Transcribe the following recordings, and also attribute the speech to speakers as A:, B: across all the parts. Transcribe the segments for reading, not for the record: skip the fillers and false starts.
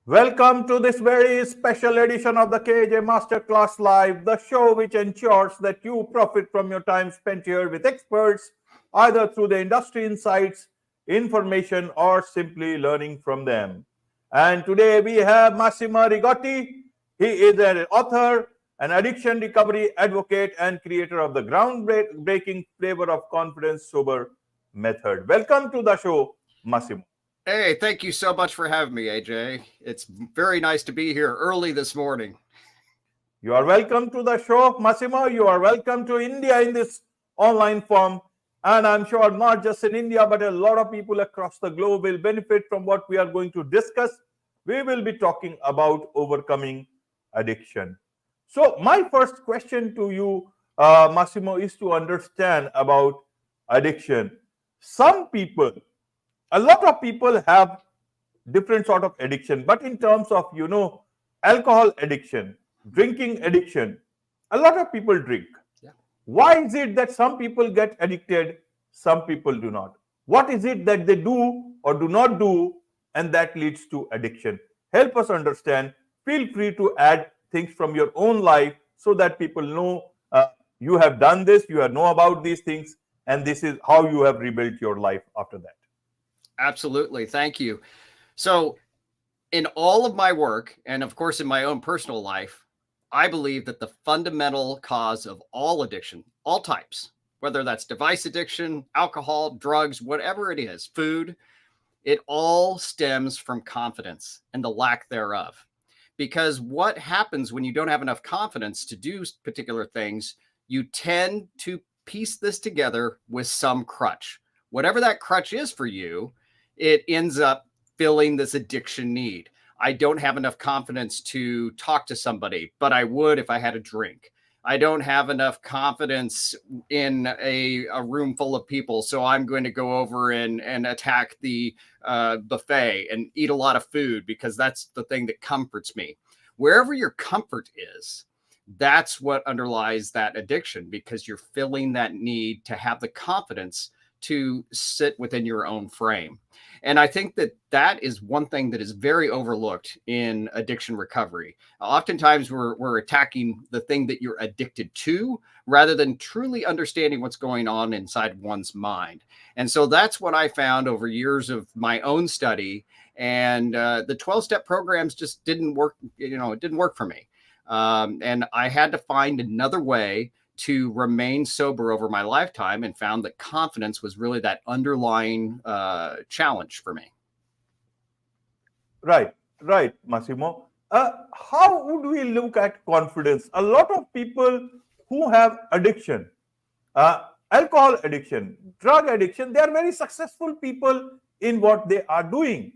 A: Welcome to this very special edition of the KAJ Masterclass Live, the show which ensures that you profit from your time spent here with experts, either through the industry insights, information, or simply learning from them. And today we have Massimo Rigotti. He is an author, an addiction recovery advocate, and creator of the groundbreaking Flavor of Confidence S.O.B.E.R method. Welcome to the show, Massimo.
B: Hey, thank you so much for having me, AJ. It's very nice to be here early this morning.
A: You are welcome to the show, Massimo. You are welcome to India in this online form. And I'm sure not just in India, but a lot of people across the globe will benefit from what we are going to discuss. We will be talking about overcoming addiction. So, my first question to you, Massimo, is to understand about addiction. Some people, a lot of people have different sort of addiction, but in terms of alcohol addiction, drinking addiction, a lot of people drink.
B: Yeah.
A: Why is it that some people get addicted, some people do not? What is it that they do or do not do, and that leads to addiction? Help us understand. Feel free to add things from your own life so that people know you have done this, you have know about these things, and this is how you have rebuilt your life after that.
B: Absolutely. Thank you. So, in all of my work, and of course in my own personal life, I believe that the fundamental cause of all addiction, all types, whether that's device addiction, alcohol, drugs, whatever it is, food, it all stems from confidence and the lack thereof. Because what happens when you don't have enough confidence to do particular things, you tend to piece this together with some crutch. Whatever that crutch is for you, it ends up filling this addiction need. I don't have enough confidence to talk to somebody, but I would if I had a drink. I don't have enough confidence in a room full of people, so I'm going to go over and attack the buffet and eat a lot of food because that's the thing that comforts me. Wherever your comfort is, that's what underlies that addiction, because you're filling that need to have the confidence to sit within your own frame. And I think that that is one thing that is very overlooked in addiction recovery. Oftentimes we're attacking the thing that you're addicted to rather than truly understanding what's going on inside one's mind. And so that's what I found over years of my own study. And the 12-step programs just didn't work. It didn't work for me. And I had to find another way to remain sober over my lifetime, and found that confidence was really that underlying challenge for me.
A: Right, Massimo. How would we look at confidence? A lot of people who have addiction, alcohol addiction, drug addiction, they are very successful people in what they are doing.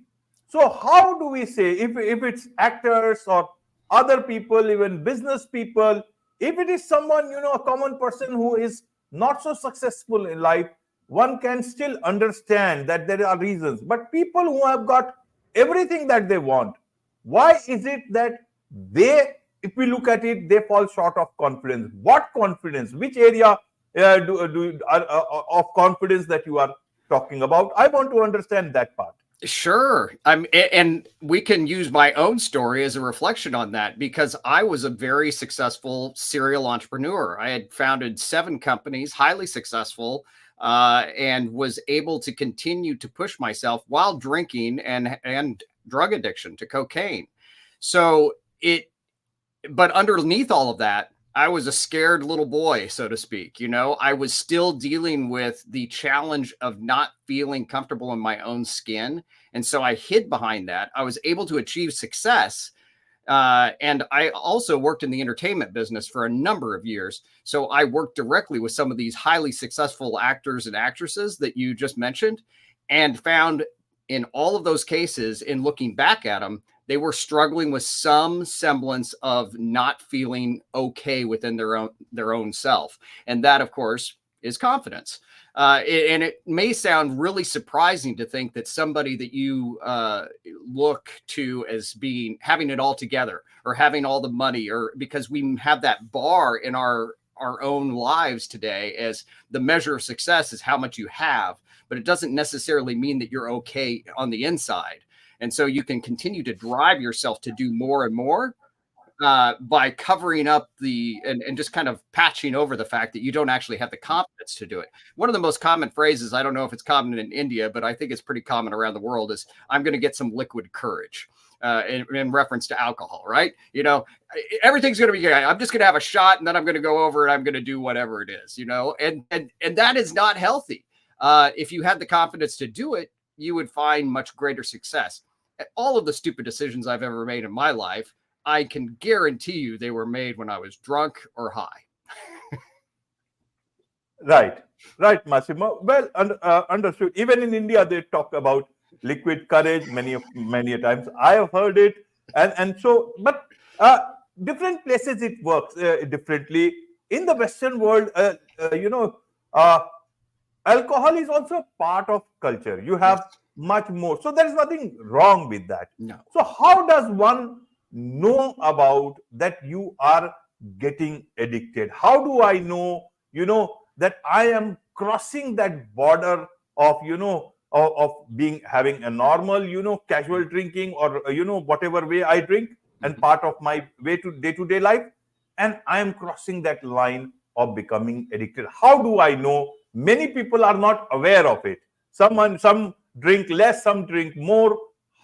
A: So how do we say, if it's actors or other people, even business people, if it is someone, a common person who is not so successful in life, one can still understand that there are reasons. But people who have got everything that they want, why is it that they, if we look at it, they fall short of confidence? What confidence? Which area of confidence that you are talking about? I want to understand that part.
B: Sure. And we can use my own story as a reflection on that, because I was a very successful serial entrepreneur. I had founded 7 companies, highly successful, and was able to continue to push myself while drinking and drug addiction to cocaine. But underneath all of that, I was a scared little boy, so to speak. I was still dealing with the challenge of not feeling comfortable in my own skin. And so I hid behind that. I was able to achieve success. And I also worked in the entertainment business for a number of years. So I worked directly with some of these highly successful actors and actresses that you just mentioned, and found in all of those cases, in looking back at them, they were struggling with some semblance of not feeling okay within their own self. And that, of course, is confidence. And it may sound really surprising to think that somebody that you look to as having it all together, or having all the money, or because we have that bar in our own lives today as the measure of success is how much you have, but it doesn't necessarily mean that you're okay on the inside. And so you can continue to drive yourself to do more and more by covering up and just kind of patching over the fact that you don't actually have the confidence to do it. One of the most common phrases, I don't know if it's common in India, but I think it's pretty common around the world, is I'm going to get some liquid courage. In reference to alcohol, right? You know, everything's going to be good. I'm just going to have a shot, and then I'm going to go over and I'm going to do whatever it is, you know, and that is not healthy. If you had the confidence to do it, you would find much greater success. All of the stupid decisions I've ever made in my life, I can guarantee you they were made when I was drunk or high.
A: Right, Massimo. Well, understood. Even in India, they talk about liquid courage many a times. I have heard it, and so, but different places it works differently. In the Western world, uh, alcohol is also part of culture. You have much more, so there is nothing wrong with that.
B: No.
A: So how does one know about that you are getting addicted? How do I know, that I am crossing that border of, of being having a normal, casual drinking, or whatever way I drink, and part of my way to day-to-day life, and I am crossing that line of becoming addicted? How do I know? Many people are not aware of it. Some drink less, some drink more.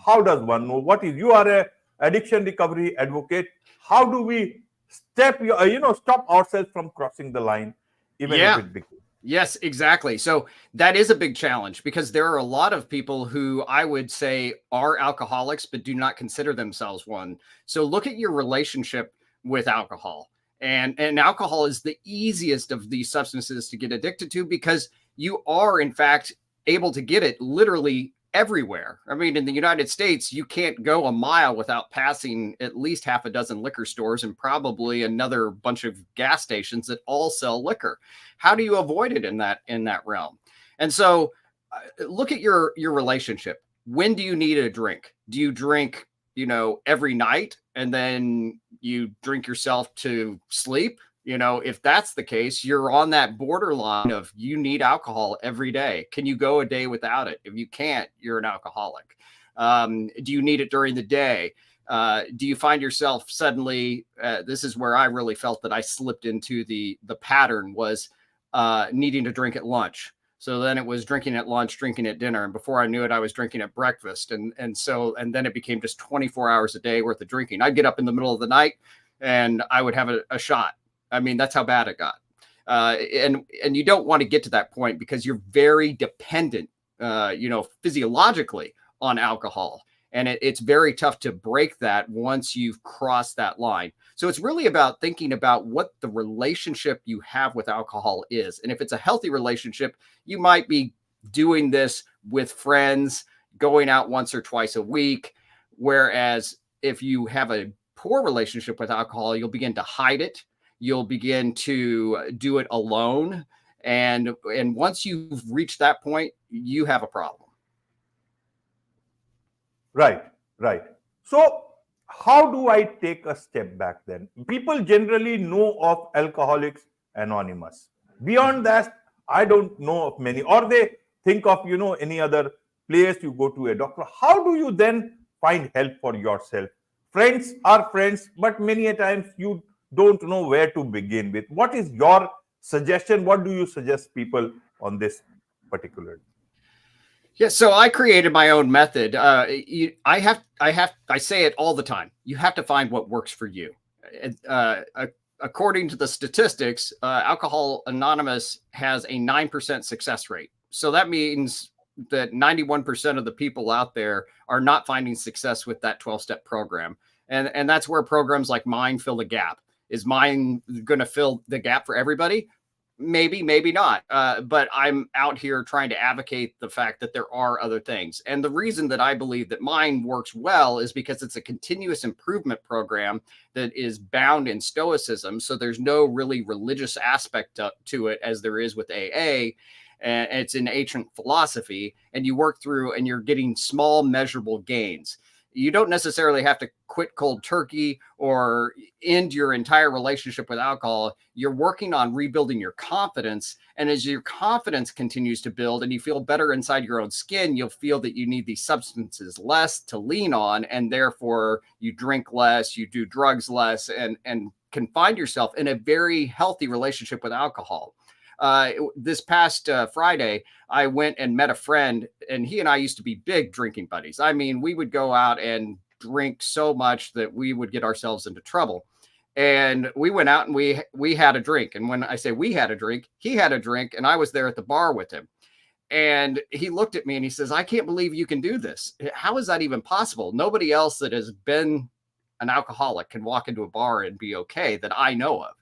A: How does one know? What is, you are a addiction recovery advocate. How do we stop ourselves from crossing the line, even if it begins?
B: Yes, exactly. So that is a big challenge, because there are a lot of people who I would say are alcoholics, but do not consider themselves one. So look at your relationship with alcohol. And alcohol is the easiest of these substances to get addicted to, because you are, in fact, able to get it literally everywhere. I mean, in the United States, you can't go a mile without passing at least half a dozen liquor stores and probably another bunch of gas stations that all sell liquor. How do you avoid it in that realm? And so look at your relationship. When do you need a drink? Do you drink, every night, and then you drink yourself to sleep? If that's the case, you're on that borderline of you need alcohol every day. Can you go a day without it? If you can't, you're an alcoholic. Do you need it during the day? Do you find yourself suddenly, this is where I really felt that I slipped into the pattern, was needing to drink at lunch. So then it was drinking at lunch, drinking at dinner. And before I knew it, I was drinking at breakfast. And then it became just 24 hours a day worth of drinking. I'd get up in the middle of the night and I would have a shot. I mean, that's how bad it got. And you don't want to get to that point, because you're very dependent, physiologically on alcohol. And it's very tough to break that once you've crossed that line. So it's really about thinking about what the relationship you have with alcohol is. And if it's a healthy relationship, you might be doing this with friends, going out once or twice a week. Whereas if you have a poor relationship with alcohol, you'll begin to hide it. You'll begin to do it alone. And once you've reached that point, you have a problem.
A: Right. So how do I take a step back then? People generally know of Alcoholics Anonymous. Beyond that, I don't know of many, or they think of, any other place you go to a doctor. How do you then find help for yourself? Friends are friends, but many a times you don't know where to begin with. What is your suggestion? What do you suggest people on this particular?
B: Yeah, so I created my own method. I say it all the time. You have to find what works for you. According to the statistics, Alcohol Anonymous has a 9% success rate. So that means that 91% of the people out there are not finding success with that 12-step program. And that's where programs like mine fill the gap. Is mine going to fill the gap for everybody? Maybe, maybe not. But I'm out here trying to advocate the fact that there are other things. And the reason that I believe that mine works well is because it's a continuous improvement program that is bound in stoicism. So there's no really religious aspect to it as there is with AA. And it's an ancient philosophy, and you work through and you're getting small measurable gains. You don't necessarily have to quit cold turkey or end your entire relationship with alcohol. You're working on rebuilding your confidence. And as your confidence continues to build and you feel better inside your own skin, you'll feel that you need these substances less to lean on. And therefore you drink less, you do drugs less, and can find yourself in a very healthy relationship with alcohol. This past Friday, I went and met a friend, and he and I used to be big drinking buddies. I mean, we would go out and drink so much that we would get ourselves into trouble. And we went out and we had a drink. And when I say we had a drink, he had a drink, and I was there at the bar with him. And he looked at me and he says, "I can't believe you can do this. How is that even possible? Nobody else that has been an alcoholic can walk into a bar and be okay that I know of."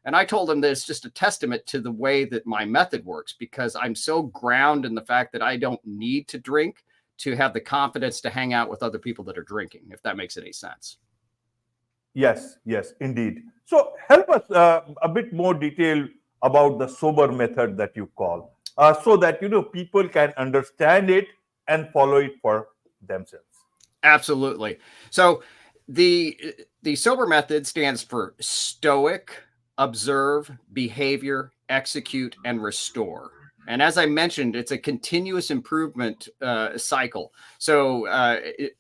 B: And I told him that it's just a testament to the way that my method works, because I'm so grounded in the fact that I don't need to drink to have the confidence to hang out with other people that are drinking, if that makes any sense.
A: Yes, yes, indeed. So help us a bit more detail about the sober method that you call, so that people can understand it and follow it for themselves.
B: Absolutely. So the SOBER method stands for stoic, observe, behavior, execute, and restore. And as I mentioned, it's a continuous improvement cycle. So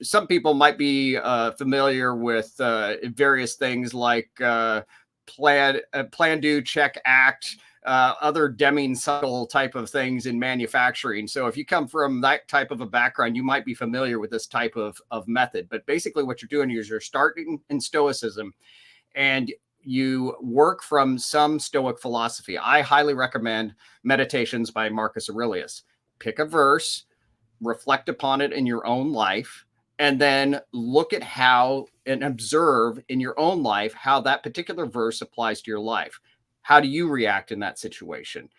B: some people might be familiar with various things like plan, do, check, act, other Deming cycle type of things in manufacturing. So if you come from that type of a background, you might be familiar with this type of method. But basically what you're doing is you're starting in stoicism, and you work from some Stoic philosophy. I highly recommend Meditations by Marcus Aurelius. Pick a verse, reflect upon it in your own life, and then look at how and observe in your own life how that particular verse applies to your life. How do you react in that situation?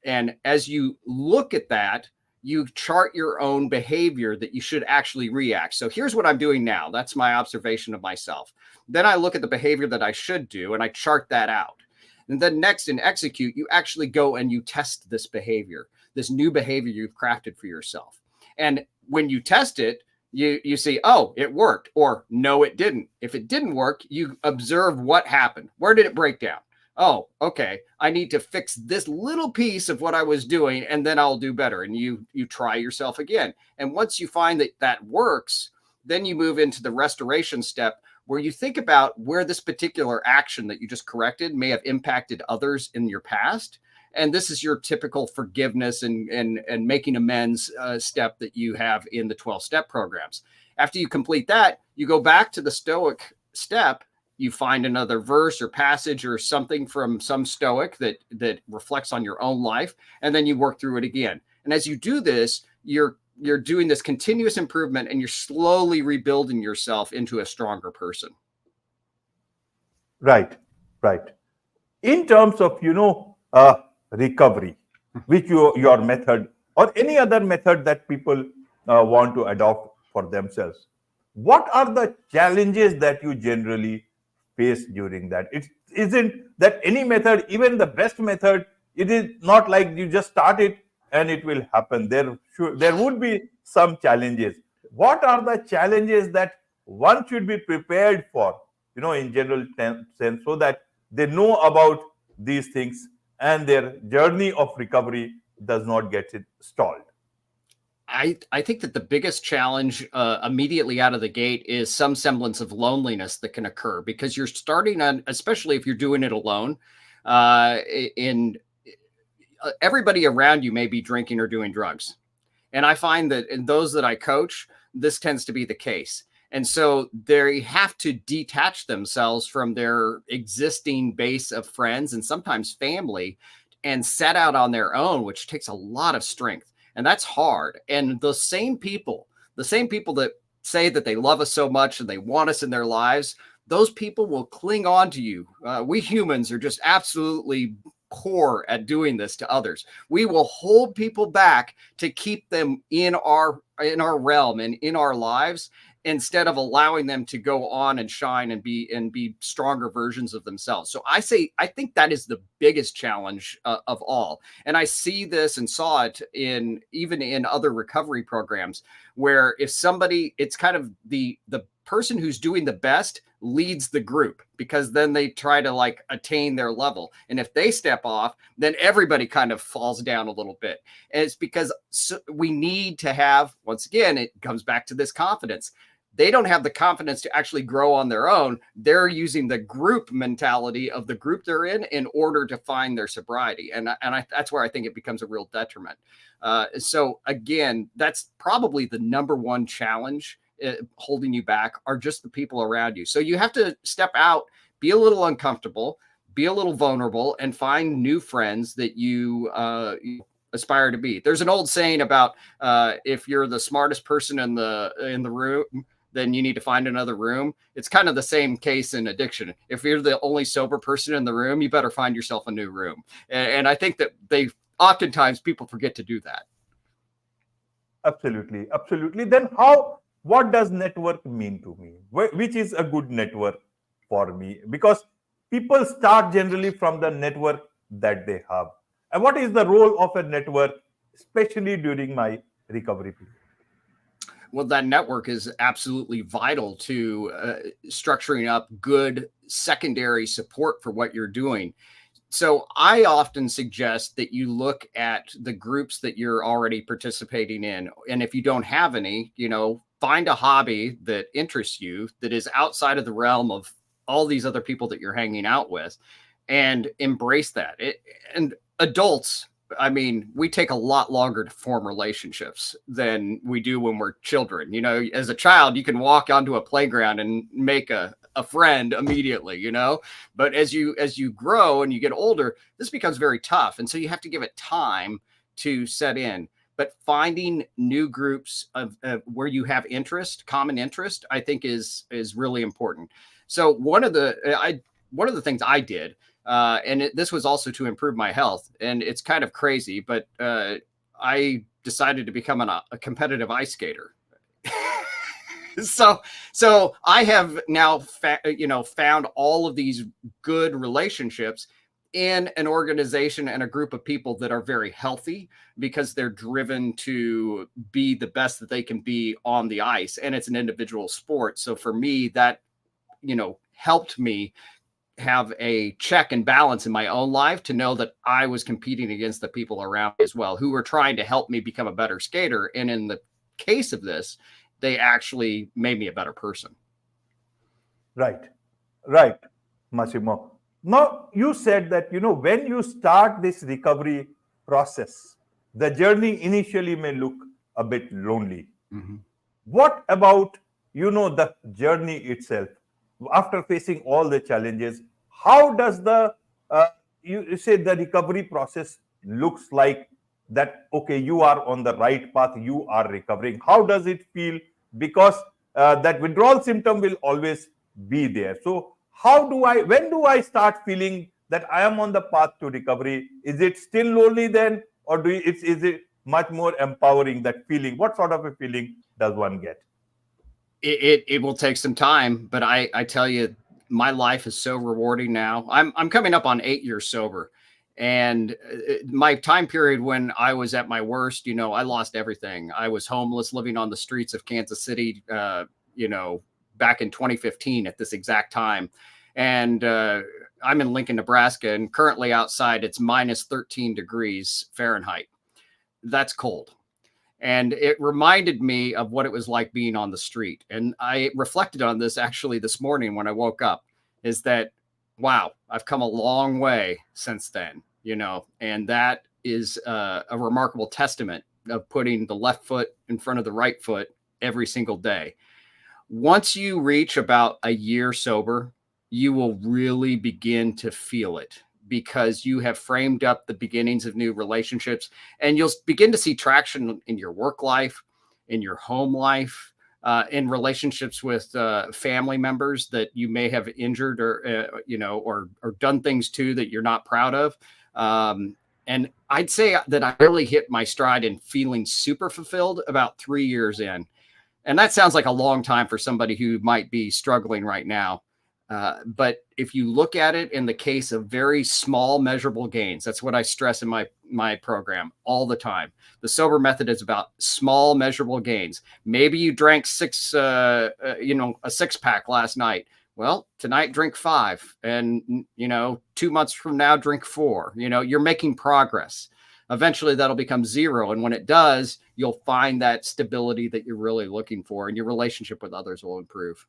B: And as you look at that, you chart your own behavior that you should actually react. So here's what I'm doing now. That's my observation of myself. Then I look at the behavior that I should do and I chart that out. And then next in execute, you actually go and you test this behavior, this new behavior you've crafted for yourself. And when you test it, you see, oh, it worked, or no, it didn't. If it didn't work, you observe what happened. Where did it break down? Oh, okay, I need to fix this little piece of what I was doing, and then I'll do better. And you try yourself again. And once you find that that works, then you move into the restoration step, where you think about where this particular action that you just corrected may have impacted others in your past. And this is your typical forgiveness and making amends step that you have in the 12-step programs. After you complete that, you go back to the Stoic step. You find another verse or passage or something from some Stoic that reflects on your own life, and then you work through it again. And as you do this, you're doing this continuous improvement, and you're slowly rebuilding yourself into a stronger person.
A: Right, right. In terms of recovery, which your method or any other method that people want to adopt for themselves, what are the challenges that you generally face during that? It isn't that any method, even the best method, it is not like you just start it and it will happen. There would be some challenges. What are the challenges that one should be prepared for, in general sense, so that they know about these things and their journey of recovery does not get it stalled?
B: I think that the biggest challenge immediately out of the gate is some semblance of loneliness that can occur, because you're starting on, especially if you're doing it alone, in everybody around you may be drinking or doing drugs. And I find that in those that I coach, this tends to be the case. And so they have to detach themselves from their existing base of friends and sometimes family and set out on their own, which takes a lot of strength. And that's hard. And the same people that say that they love us so much and they want us in their lives, those people will cling on to you. We humans are just absolutely poor at doing this to others. We will hold people back to keep them in our realm and in our lives. instead of allowing them to go on and shine and be stronger versions of themselves. So I think that is the biggest challenge of all. And I see this and saw it even in other recovery programs, where if somebody, it's kind of the person who's doing the best leads the group, because then they try to like attain their level. And if they step off, then everybody kind of falls down a little bit. And it's because we need to have, once again, it comes back to this confidence. They don't have the confidence to actually grow on their own. They're using the group mentality of the group they're in order to find their sobriety. And that's where I think it becomes a real detriment. So again, that's probably the number one challenge holding you back, are just the people around you. So you have to step out, be a little uncomfortable, be a little vulnerable, and find new friends that you aspire to be. There's an old saying about if you're the smartest person in the room, then you need to find another room. It's kind of the same case in addiction. If you're the only sober person in the room, you better find yourself a new room. And I think that oftentimes people forget to do that.
A: Absolutely. Then what does network mean to me? Which is a good network for me? Because people start generally from the network that they have. And what is the role of a network, especially during my recovery period?
B: Well, that network is absolutely vital to structuring up good secondary support for what you're doing. So I often suggest that you look at the groups that you're already participating in. And if you don't have any, find a hobby that interests you, that is outside of the realm of all these other people that you're hanging out with, and embrace that. And adults, I mean, we take a lot longer to form relationships than we do when we're children. As a child, you can walk onto a playground and make a friend immediately, but as you grow and you get older, this becomes very tough. And so you have to give it time to set in. But finding new groups of where you have common interest, I think is really important. So one of the things I did, and this was also to improve my health, and it's kind of crazy, but I decided to become a competitive ice skater. So I have now found all of these good relationships in an organization and a group of people that are very healthy, because they're driven to be the best that they can be on the ice, and it's an individual sport. So for me, that helped me have a check and balance in my own life, to know that I was competing against the people around me as well, who were trying to help me become a better skater. And in the case of this, they actually made me a better person.
A: Right, Massimo. Now, you said that, when you start this recovery process, the journey initially may look a bit lonely.
B: Mm-hmm.
A: What about, the journey itself? After facing all the challenges, how does you say the recovery process looks like? That, okay, you are on the right path, you are recovering. How does it feel? Because that withdrawal symptom will always be there. So when do I start feeling that I am on the path to recovery? Is it still lonely then, or is it much more empowering, that feeling? What sort of a feeling does one get?
B: It will take some time, but I tell you, my life is so rewarding now. I'm coming up on 8 years sober, and my time period when I was at my worst, I lost everything. I was homeless, living on the streets of Kansas City, back in 2015 at this exact time. And I'm in Lincoln, Nebraska, and currently outside it's minus 13 degrees Fahrenheit. That's cold. And it reminded me of what it was like being on the street. And I reflected on this actually this morning when I woke up, is that, wow, I've come a long way since then, and that is a remarkable testament of putting the left foot in front of the right foot every single day. Once you reach about a year sober, you will really begin to feel it, because you have framed up the beginnings of new relationships, and you'll begin to see traction in your work life, in your home life, in relationships with family members that you may have injured or done things to that you're not proud of. And I'd say that I really hit my stride in feeling super fulfilled about 3 years in. And that sounds like a long time for somebody who might be struggling right now. But if you look at it in the case of very small measurable gains, that's what I stress in my program all the time. The SO.B.E.R method is about small measurable gains. Maybe you drank a 6-pack last night. Well, tonight drink 5, and 2 months from now drink 4. You're making progress. Eventually that'll become 0. And when it does, you'll find that stability that you're really looking for, and your relationship with others will improve.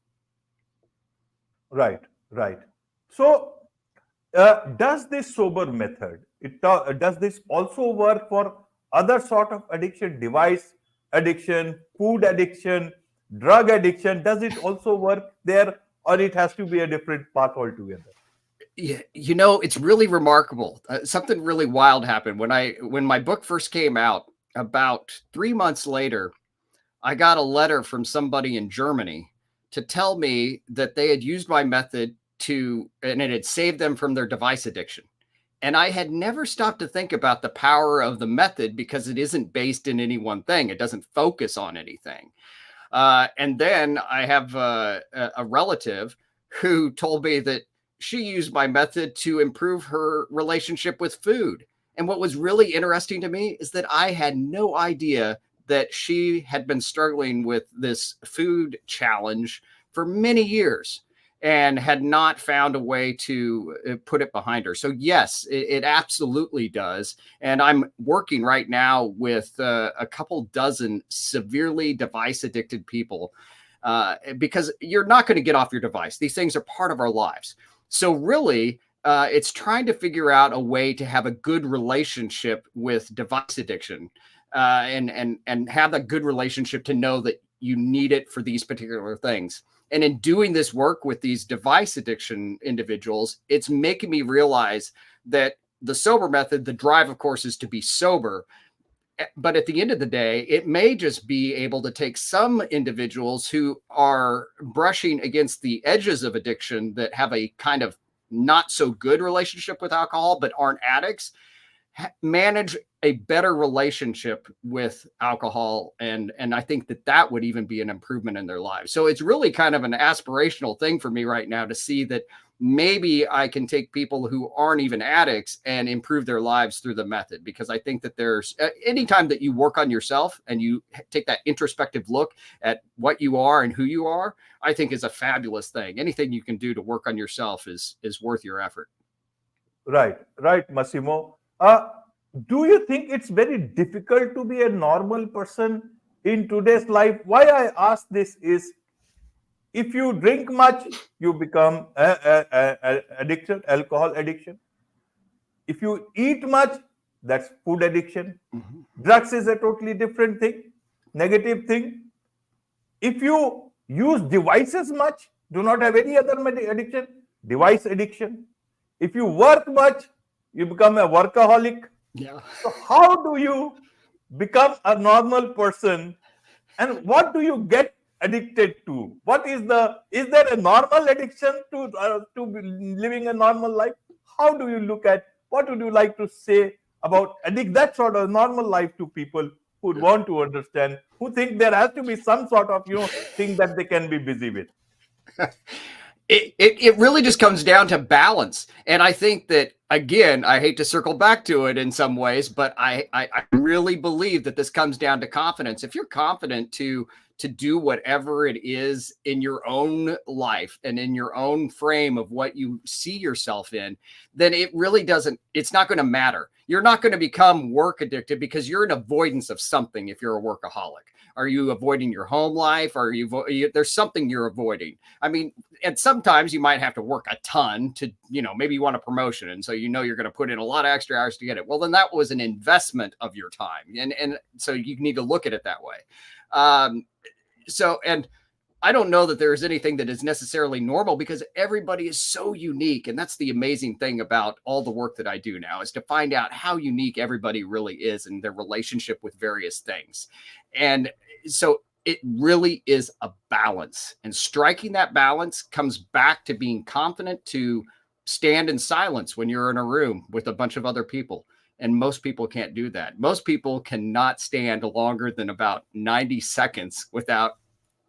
A: Right, right. So, does this SO.B.E.R method, does this also work for other sort of addiction, device addiction, food addiction, drug addiction? Does it also work there, or it has to be a different path altogether?
B: Yeah, it's really remarkable. Something really wild happened when my book first came out. About 3 months later, I got a letter from somebody in Germany to tell me that they had used my method and it had saved them from their device addiction. And I had never stopped to think about the power of the method, because it isn't based in any one thing. It doesn't focus on anything. And then I have a relative who told me that she used my method to improve her relationship with food. And what was really interesting to me is that I had no idea that she had been struggling with this food challenge for many years and had not found a way to put it behind her. So yes, it absolutely does. And I'm working right now with a couple dozen severely device addicted people, because you're not going to get off your device. These things are part of our lives. So really, it's trying to figure out a way to have a good relationship with device addiction, and have a good relationship to know that you need it for these particular things. And in doing this work with these device addiction individuals, it's making me realize that the SO.B.E.R method, the drive, of course, is to be sober. But at the end of the day, it may just be able to take some individuals who are brushing against the edges of addiction, that have a kind of not so good relationship with alcohol, but aren't addicts, manage a better relationship with alcohol. And I think that would even be an improvement in their lives. So it's really kind of an aspirational thing for me right now to see that maybe I can take people who aren't even addicts and improve their lives through the method. Because I think that there's anytime that you work on yourself and you take that introspective look at what you are and who you are, I think is a fabulous thing. Anything you can do to work on yourself is worth your effort.
A: Right, Massimo. Do you think it's very difficult to be a normal person in today's life? Why I ask this is, if you drink much, you become addiction, alcohol addiction. If you eat much, that's food addiction.
B: Mm-hmm.
A: Drugs is a totally different thing, negative thing. If you use devices much, do not have any other addiction, device addiction. If you work much, you become a workaholic.
B: Yeah.
A: So how do you become a normal person, and what do you get addicted to? Is there a normal addiction to living a normal life? How do you look at, what would you like to say about that sort of normal life to people who would want to understand, who think there has to be some sort of thing that they can be busy with?
B: It really just comes down to balance. And I think that, again, I hate to circle back to it in some ways, but I really believe that this comes down to confidence. If you're confident to do whatever it is in your own life and in your own frame of what you see yourself in, then it really it's not going to matter. You're not going to become work addicted because you're in avoidance of something. If you're a workaholic, are you avoiding your home life? There's something you're avoiding. I mean, and sometimes you might have to work a ton to, maybe you want a promotion. And so, you're going to put in a lot of extra hours to get it. Well, then that was an investment of your time. And so you need to look at it that way. And I don't know that there is anything that is necessarily normal, because everybody is so unique. And that's the amazing thing about all the work that I do now, is to find out how unique everybody really is in their relationship with various things. And so it really is a balance, and striking that balance comes back to being confident to stand in silence when you're in a room with a bunch of other people. And most people can't do that. Most people cannot stand longer than about 90 seconds without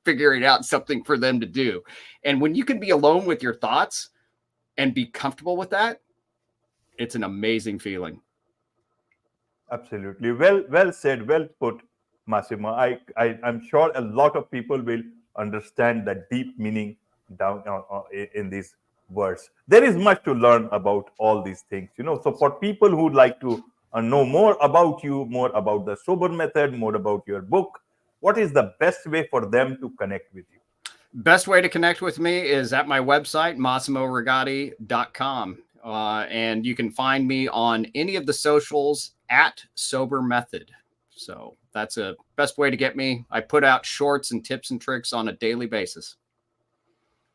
B: figuring out something for them to do. And when you can be alone with your thoughts and be comfortable with that, it's an amazing feeling.
A: Absolutely. Well said, well put, Massimo. I'm sure a lot of people will understand the deep meaning down in these words. There is much to learn about all these things, So for people who would like to know more about you, more about the sober method, more about your book, what is the best way for them to connect with you?
B: Best way to connect with me is at my website, MassimoRigotti.com. And you can find me on any of the socials at Sober Method. So that's a best way to get me. I put out shorts and tips and tricks on a daily basis.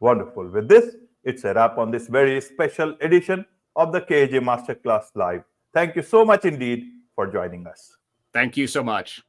A: Wonderful. With this, it's a wrap on this very special edition of the KAJ Masterclass Live. Thank you so much indeed for joining us.
B: Thank you so much.